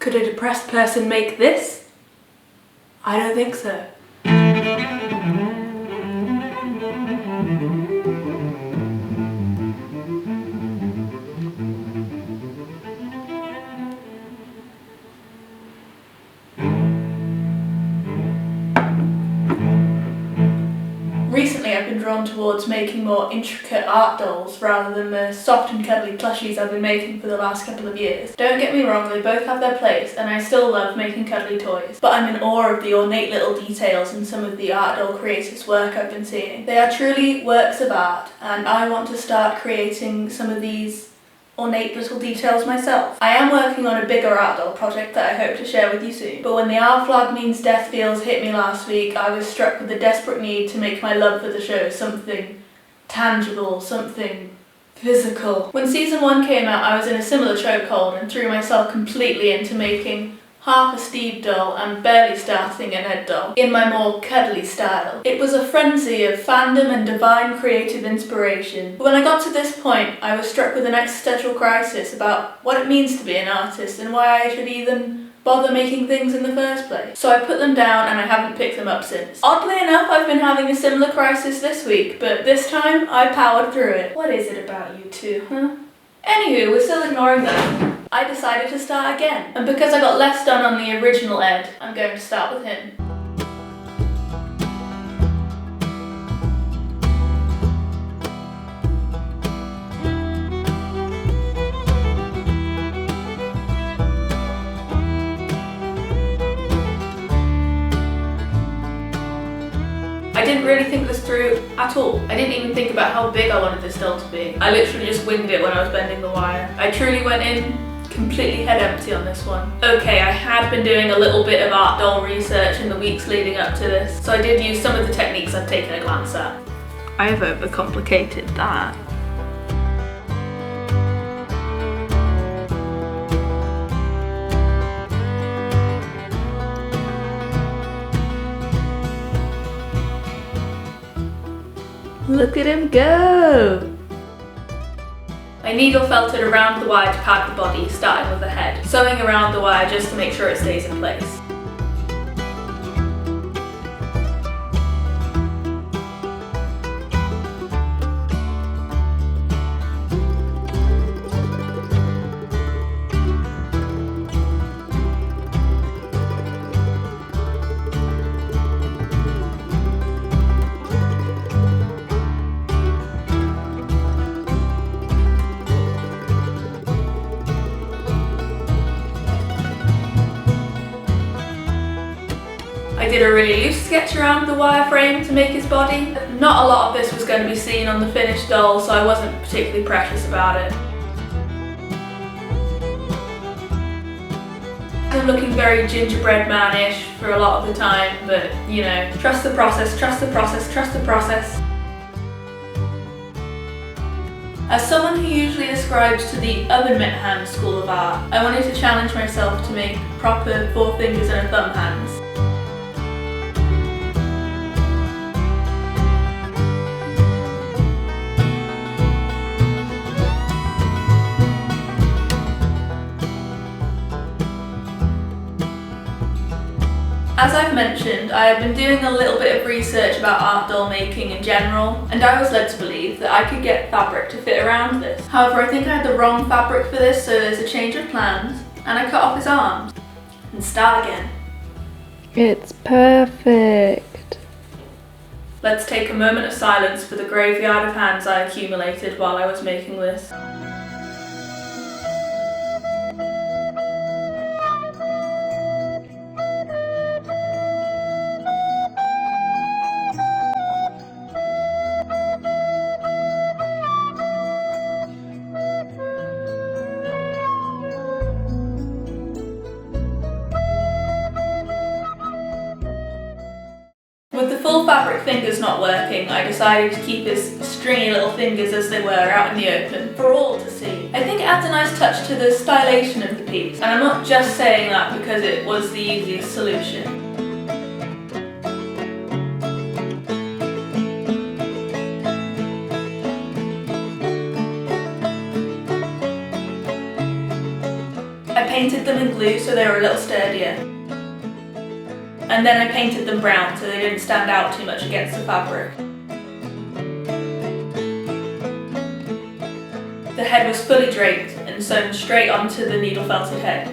Could a depressed person make this? I don't think so. Recently I've been drawn towards making more intricate art dolls rather than the soft and cuddly plushies I've been making for the last couple of years. Don't get me wrong, they both have their place and I still love making cuddly toys, but I'm in awe of the ornate little details in some of the art doll creators' work I've been seeing. They are truly works of art and I want to start creating some of these ornate little details myself. I am working on a bigger art doll project that I hope to share with you soon, but when the R flag means death feels hit me last week, I was struck with the desperate need to make my love for the show something tangible, something physical. When season 1 came out, I was in a similar chokehold and threw myself completely into making half a Steve doll and barely starting an Ed doll in my more cuddly style. It was a frenzy of fandom and divine creative inspiration. But when I got to this point, I was struck with an existential crisis about what it means to be an artist and why I should even bother making things in the first place. So I put them down and I haven't picked them up since. Oddly enough, I've been having a similar crisis this week, but this time I powered through it. What is it about you two, huh? Anywho, we're still ignoring that. I decided to start again, and because I got less done on the original Ed, I'm going to start with him. I didn't really think this through at all. I didn't even think about how big I wanted this doll to be. I literally just winged it when I was bending the wire. I truly went in completely head empty on this one. Okay, I had been doing a little bit of art doll research in the weeks leading up to this, so I did use some of the techniques I've taken a glance at. I have overcomplicated that. Look at him go! I needle felted around the wire to pad the body, starting with the head, sewing around the wire just to make sure it stays in place. I did a really loose sketch around the wireframe to make his body. Not a lot of this was going to be seen on the finished doll, so I wasn't particularly precious about it. I'm looking very gingerbread man-ish for a lot of the time, but you know, trust the process, trust the process, trust the process. As someone who usually ascribes to the oven mitt hand school of art, I wanted to challenge myself to make proper 4 fingers and a thumb hands. As I've mentioned, I have been doing a little bit of research about art doll making in general, and I was led to believe that I could get fabric to fit around this. However, I think I had the wrong fabric for this, so there's a change of plans, and I cut off his arms. And start again. It's perfect. Let's take a moment of silence for the graveyard of hands I accumulated while I was making this. With the full fabric fingers not working, I decided to keep his stringy little fingers as they were out in the open, for all to see. I think it adds a nice touch to the stylation of the piece, and I'm not just saying that because it was the easiest solution. I painted them in glue so they were a little sturdier. And then I painted them brown so they didn't stand out too much against the fabric. The head was fully draped and sewn straight onto the needle felted head.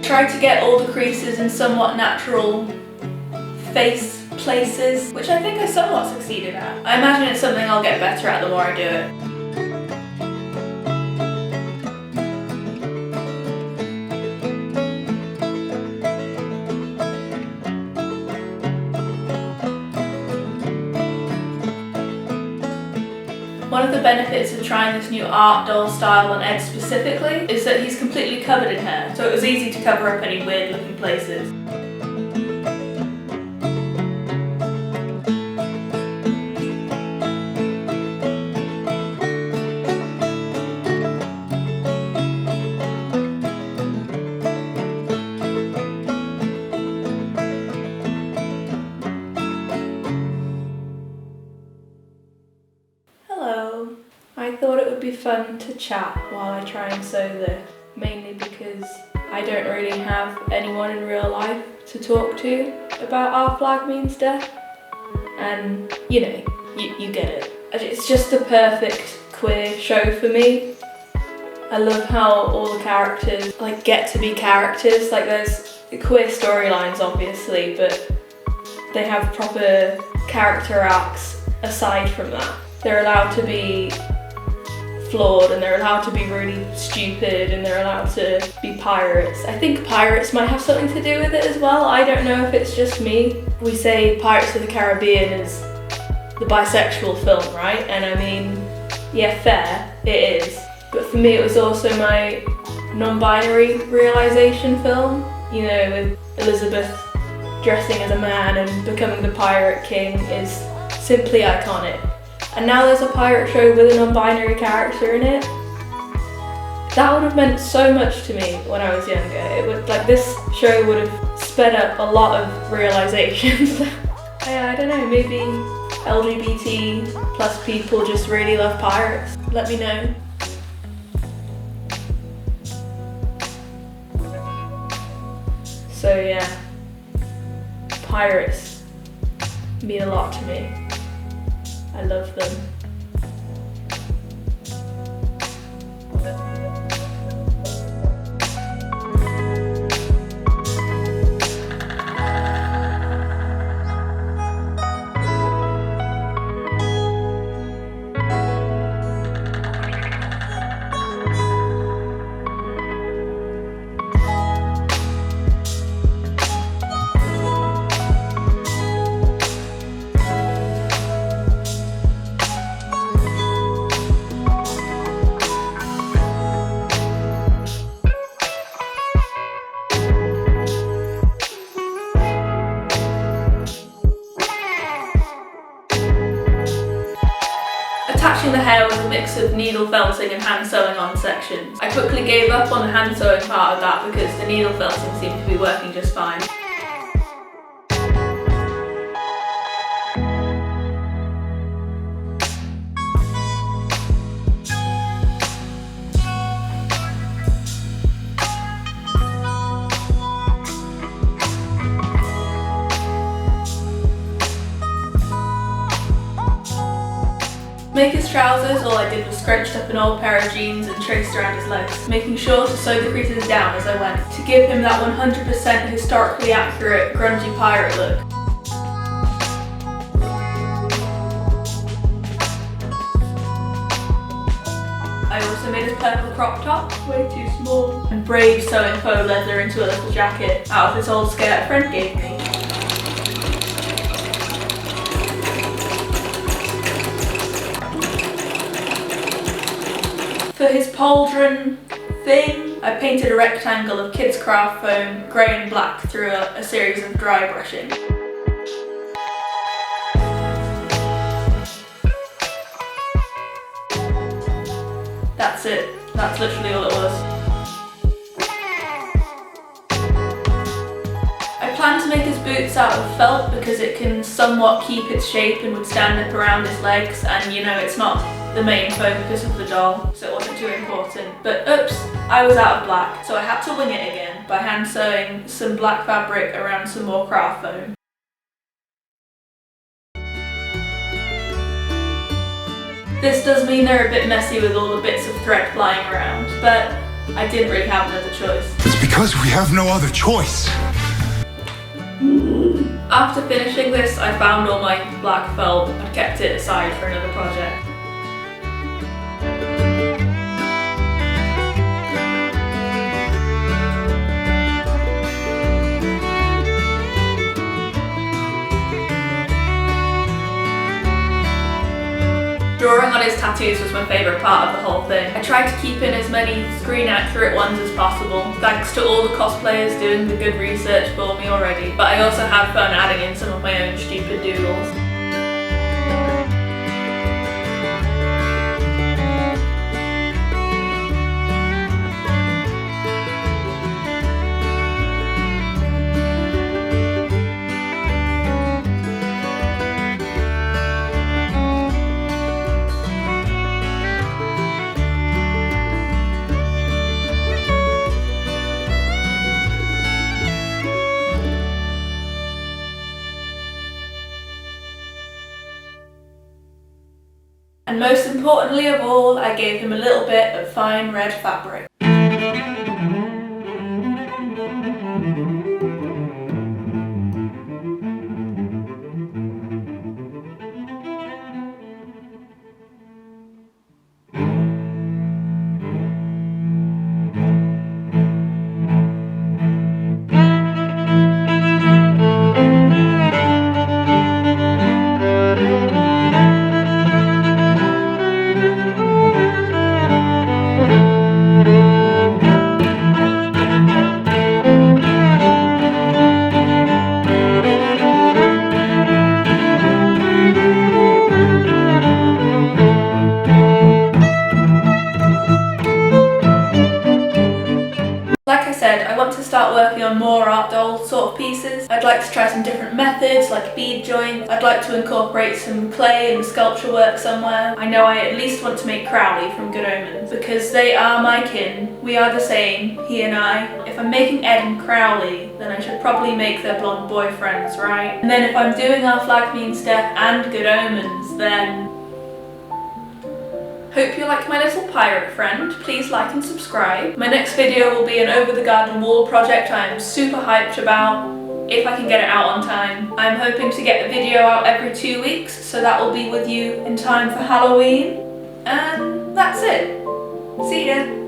Tried to get all the creases in somewhat natural face places, which I think I somewhat succeeded at. I imagine it's something I'll get better at the more I do it. One of the benefits of trying this new art doll style on Ed specifically is that he's completely covered in hair, so it was easy to cover up any weird looking places. I thought it would be fun to chat while I try and sew this, mainly because I don't really have anyone in real life to talk to about Our Flag Means Death, and you know, you get it. It's just the perfect queer show for me. I love how all the characters get to be characters. There's queer storylines obviously, but they have proper character arcs aside from that. They're allowed to be flawed and they're allowed to be really stupid and they're allowed to be pirates. I think pirates might have something to do with it as well. I don't know if it's just me. We say Pirates of the Caribbean is the bisexual film, right? And I mean, yeah, fair, it is. But for me it was also my non-binary realisation film, you know, with Elizabeth dressing as a man and becoming the pirate king is simply iconic. And now there's a pirate show with a non-binary character in it. That would have meant so much to me when I was younger. It would, this show would have sped up a lot of realizations. I don't know, maybe LGBT plus people just really love pirates. Let me know. So yeah, pirates mean a lot to me. I love them. Attaching the hair was a mix of needle felting and hand sewing on sections. I quickly gave up on the hand sewing part of that because the needle felting seemed to be working just fine. To make his trousers, all I did was scrunched up an old pair of jeans and traced around his legs, making sure to sew the creases down as I went, to give him that 100% historically accurate, grungy pirate look. I also made his purple crop top, way too small, and brave sewing faux leather into a little jacket out of this old skirt a friend gave me. For his pauldron thing, I painted a rectangle of kids' craft foam, grey and black, through a series of dry brushing. That's it. That's literally all it was. I plan to make his boots out of felt because it can somewhat keep its shape and withstand up around his legs, and you know, it's not the main focus of the doll, so it wasn't too important. But oops, I was out of black, so I had to wing it again by hand sewing some black fabric around some more craft foam. This does mean they're a bit messy with all the bits of thread flying around, but I didn't really have another choice. It's because we have no other choice. After finishing this, I found all my black felt and kept it aside for another project. Drawing on his tattoos was my favourite part of the whole thing. I tried to keep in as many screen accurate ones as possible, thanks to all the cosplayers doing the good research for me already, but I also had fun adding in some of my own stupid doodles. And most importantly of all, I gave him a little bit of fine red fabric. I want to start working on more art doll sort of pieces. I'd like to try some different methods like bead joints. I'd like to incorporate some clay and sculpture work somewhere. I know I at least want to make Crowley from Good Omens because they are my kin. We are the same, he and I. If I'm making Ed and Crowley, then I should probably make their blonde boyfriends, right? And then if I'm doing Our Flag Means Death and Good Omens, then hope you like my little pirate friend. Please like and subscribe. My next video will be an over the garden wall project I am super hyped about, if I can get it out on time. I'm hoping to get the video out every 2 weeks, so that will be with you in time for Halloween. And that's it. See ya.